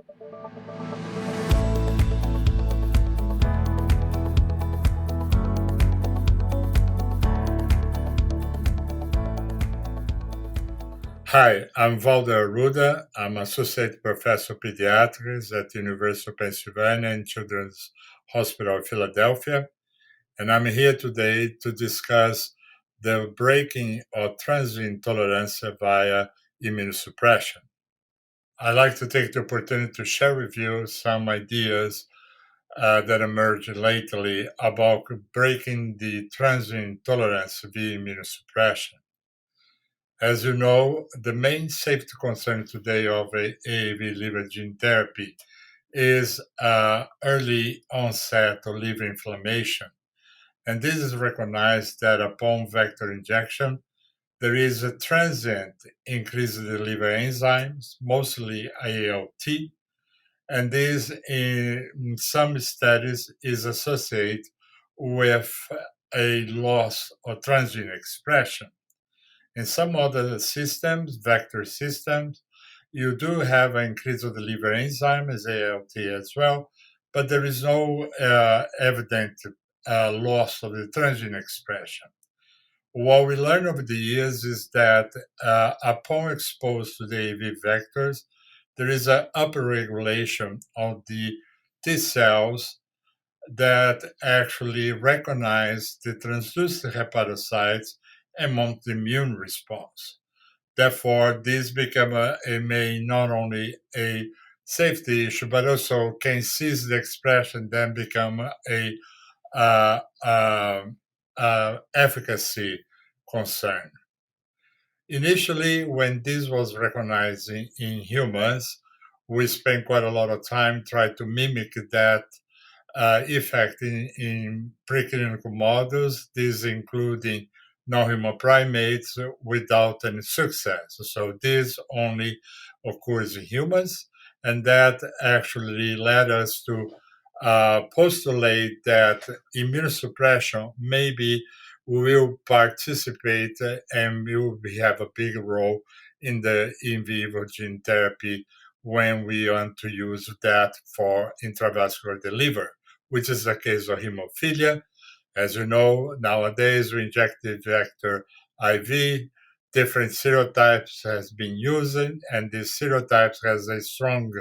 Hi, I'm Valder Arruda. I'm Associate Professor of Pediatrics at the University of Pennsylvania and Children's Hospital of Philadelphia. And I'm here today to discuss the breaking of transgene tolerance via immunosuppression. I'd like to take the opportunity to share with you some ideas that emerged lately about breaking the transgene tolerance via immunosuppression. As you know, the main safety concern today of AAV liver gene therapy is early onset of liver inflammation. And this is recognized that upon vector injection, there is a transient increase in the liver enzymes, mostly ALT, and this in some studies is associated with a loss of transgene expression. In some other systems, vector systems, you do have an increase of the liver enzyme as ALT as well, but there is no evident loss of the transgene expression. What we learned over the years is that upon exposed to the AAV vectors, there is an upregulation of the T cells that actually recognize the transduced hepatocytes and mount the immune response. Therefore, this become a not only a safety issue, but also can seize the expression, then become a uh, uh, efficacy concern. Initially, when this was recognized in humans, we spent quite a lot of time trying to mimic that effect in preclinical models, these including non-human primates without any success. So this only occurs in humans, and that actually led us to postulate that immunosuppression maybe will participate and will have a big role in the in vivo gene therapy when we want to use that for intravascular delivery, which is the case of hemophilia. As you know, nowadays we inject the vector IV. Different serotypes has been used, and these serotypes has a strong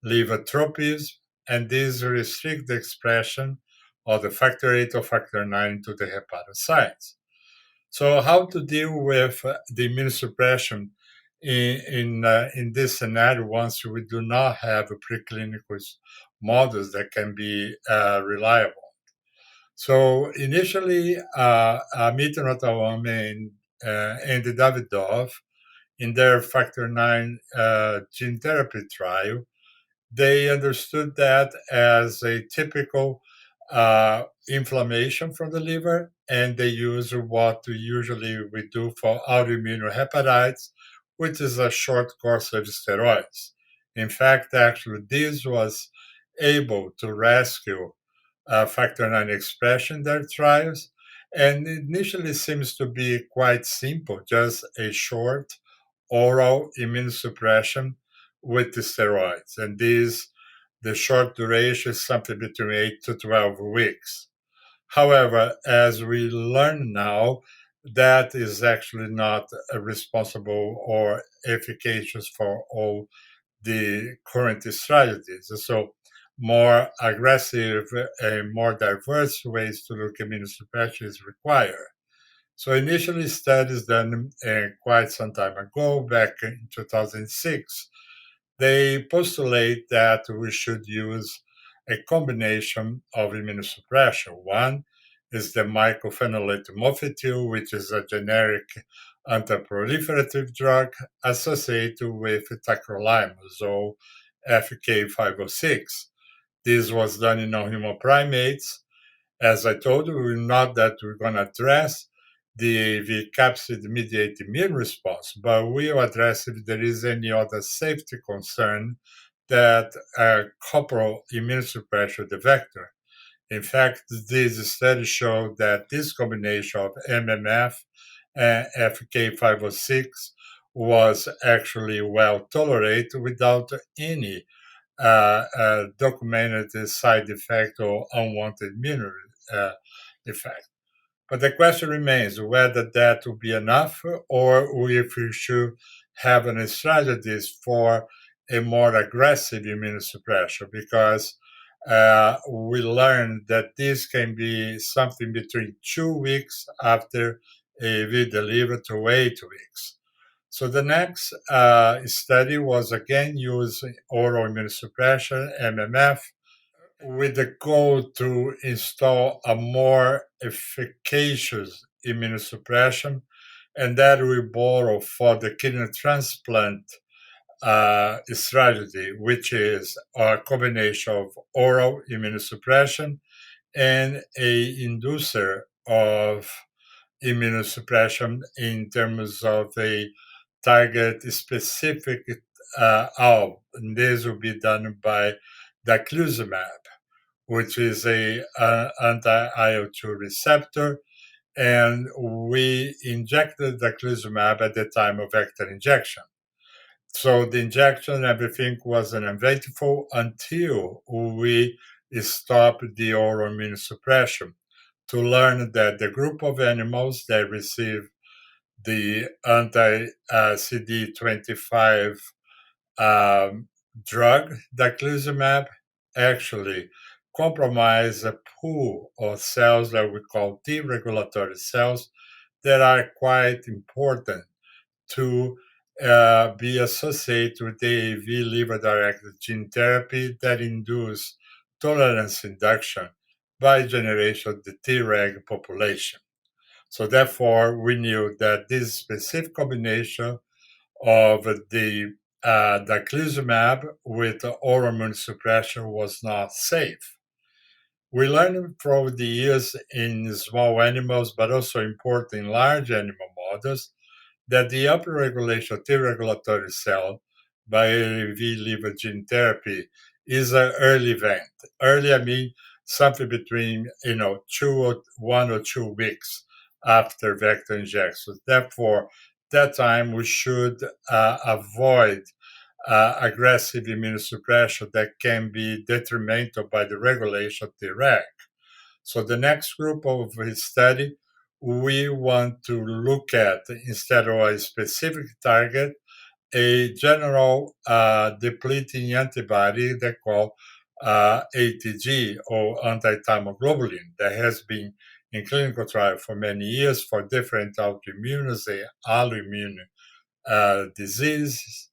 liver tropism, and these restrict the expression of the factor 8 or factor 9 to the hepatocytes. So, how to deal with the immunosuppression in this scenario once we do not have a preclinical models that can be reliable? So initially, Mitra and Davidov, in their factor 9 gene therapy trial, they understood that as a typical inflammation from the liver, and they use what usually we do for autoimmune hepatitis, which is a short course of steroids. In fact, actually, this was able to rescue factor 9 expression in their trials, and initially seems to be quite simple, just a short oral immunosuppression with the steroids. And the short duration is something between 8 to 12 weeks. However, as we learn now, that is actually not responsible or efficacious for all the current strategies. So, more aggressive and more diverse ways to look at immunosuppression is required. So, initially, studies done quite some time ago, back in 2006, they postulate that we should use a combination of immunosuppression. One is the mycophenolate mofetil, which is a generic antiproliferative drug associated with tacrolimus, or FK506. This was done in non-human primates. As I told you, not that we're going to address the capsid-mediated immune response, but we'll address if there is any other safety concern that couple immunosuppression of the vector. In fact, these studies show that this combination of MMF and FK506 was actually well tolerated without any documented the side effect or unwanted immune effect. But the question remains whether that will be enough or if we should have a strategies for a more aggressive immunosuppression because we learned that this can be something between 2 weeks after AAV delivered to 8 weeks. So the next study was again using oral immunosuppression, MMF, with the goal to install a more efficacious immunosuppression, and that we borrow for the kidney transplant strategy, which is a combination of oral immunosuppression and a inducer of immunosuppression in terms of a target specific ALB. And this will be done by daclizumab, which is a anti-IL-2 receptor, and we injected daclizumab at the time of vector injection. So the injection, everything was uneventful until we stopped the oral immunosuppression to learn that the group of animals that received the anti-CD25 um, drug, daclizumab, actually compromise a pool of cells that we call T regulatory cells that are quite important to be associated with AAV liver-directed gene therapy that induce tolerance induction by generation of the Treg population. So therefore, we knew that this specific combination of the daclizumab with oral immunosuppression was not safe. We learned from the years in small animals, but also important in large animal models, that the upregulation of T regulatory cell by AAV liver gene therapy is an early event. Early, I mean something between 1 or 2 weeks after vector injection. Therefore, that time we should avoid aggressive immunosuppression that can be detrimental by the regulation of Treg. So the next group of study, we want to look at, instead of a specific target, a general depleting antibody they call ATG or anti-thymoglobulin that has been in clinical trial for many years for different autoimmune, autoimmune diseases.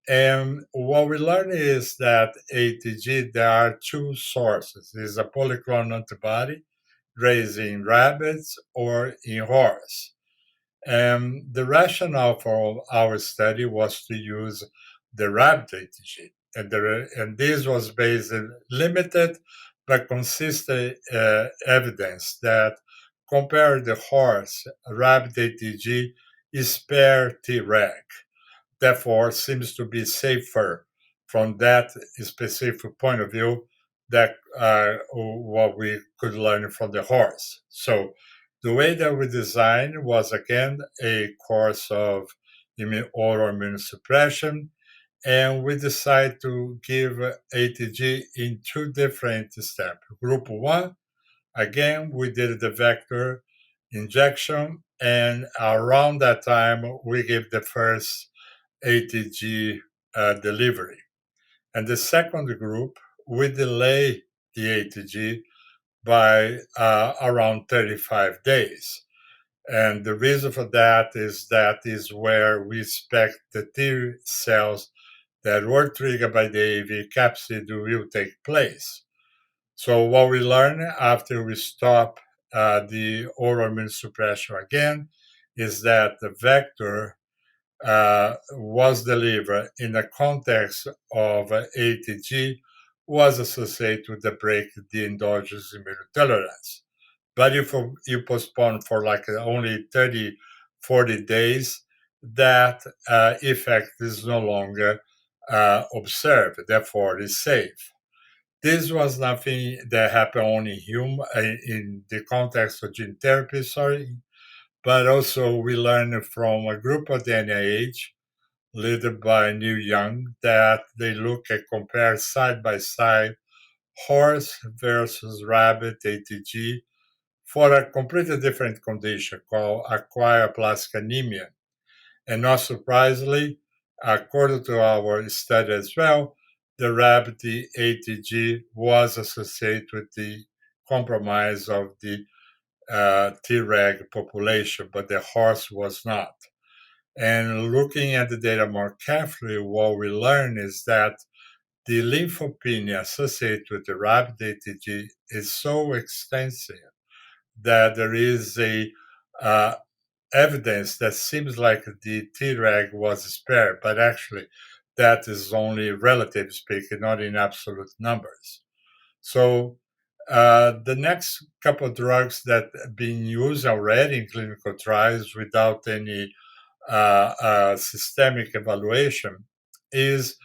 And what we learned is that ATG, there are two sources. There's a polyclonal antibody raised in rabbits or in horse. And the rationale for our study was to use the rabbit ATG. And this was based on limited but consistent evidence that compared the horse, rabbit ATG is spare Treg, therefore seems to be safer from that specific point of view that what we could learn from the horse. So the way that we designed was again a course of oral immunosuppression, and we decided to give ATG in two different steps. Group one, again, we did the vector injection, and around that time we gave the first ATG delivery. And the second group, we delay the ATG by around 35 days. And the reason for that is where we expect the T cells that were triggered by the AAV capsid will take place. So what we learn after we stop the oral immunosuppression again is that the vector was delivered in the context of ATG was associated with the break the endogenous immunotolerance. But if you postpone for like only 30, 40 days, that effect is no longer observed, therefore it is safe. This was nothing that happened only in the context of gene therapy, but also we learned from a group at the NIH led by Neil Young, that they look at compare side by side horse versus rabbit ATG for a completely different condition called acquired plastic anemia. And not surprisingly, according to our study as well, the rabbit ATG was associated with the compromise of the Treg population, but the horse was not. And looking at the data more carefully, what we learn is that the lymphopenia associated with the rabbit ATG is so extensive that there is a uh, evidence that seems like the Treg was spared, but actually that is only relative speaking, not in absolute numbers. So the next couple of drugs that have been used already in clinical trials without any systemic evaluation is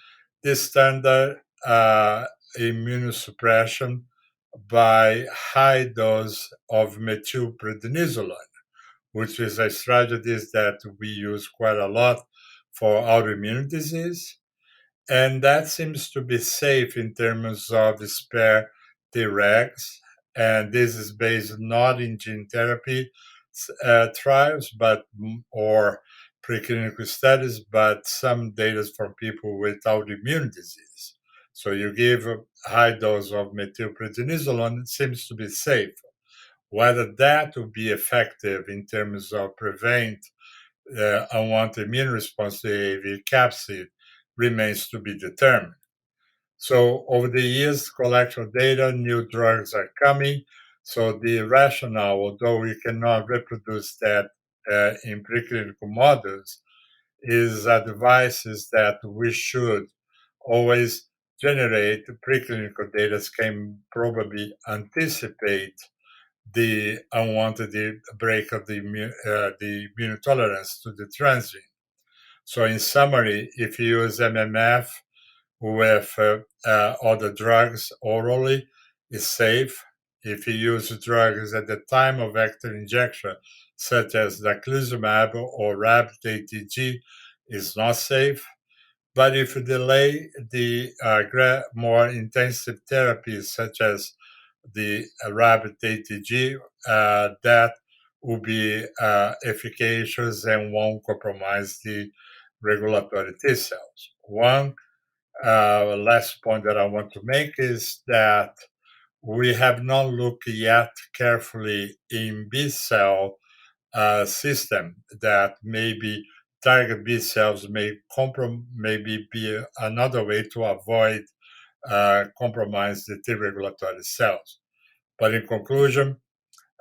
the standard immunosuppression by high dose of methylprednisolone, which is a strategy that we use quite a lot for autoimmune disease. And that seems to be safe in terms of spare Tregs. And this is based not in gene therapy trials, but or preclinical studies, but some data from people with autoimmune disease. So you give a high dose of methylprednisolone, it seems to be safe. Whether that will be effective in terms of prevent unwanted immune response to AAV capsid remains to be determined. So over the years, collection of data, new drugs are coming. So the rationale, although we cannot reproduce that in preclinical models, is advices that we should always generate preclinical data can probably anticipate the unwanted break of the immune tolerance to the transgene. So, in summary, if you use MMF with other drugs orally, it's safe. If you use drugs at the time of vector injection, such as daclizumab or rabbit ATG, is not safe. But if you delay the more intensive therapies, such as the rabbit ATG, that will be efficacious and won't compromise the regulatory T cells. One last point that I want to make is that we have not looked yet carefully in B cell system that maybe target B cells maybe be another way to avoid compromise the T regulatory cells. But in conclusion,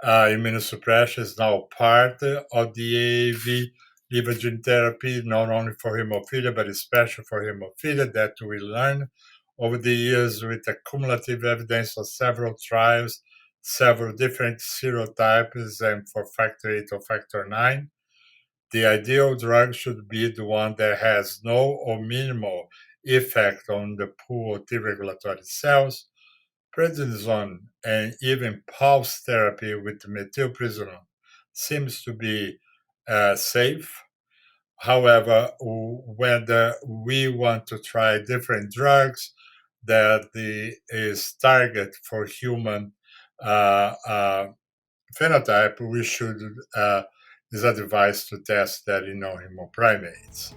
immunosuppression is now part of the AAV liver gene therapy, not only for hemophilia, but especially for hemophilia, that we learn over the years with the cumulative evidence of several trials, several different serotypes, and for factor 8 or factor 9. The ideal drug should be the one that has no or minimal effect on the pool of T regulatory cells. Prednisone and even pulse therapy with methylprednisolone seems to be safe. However, whether we want to try different drugs that is target for human uh, phenotype, we should is advised to test that in non-human primates.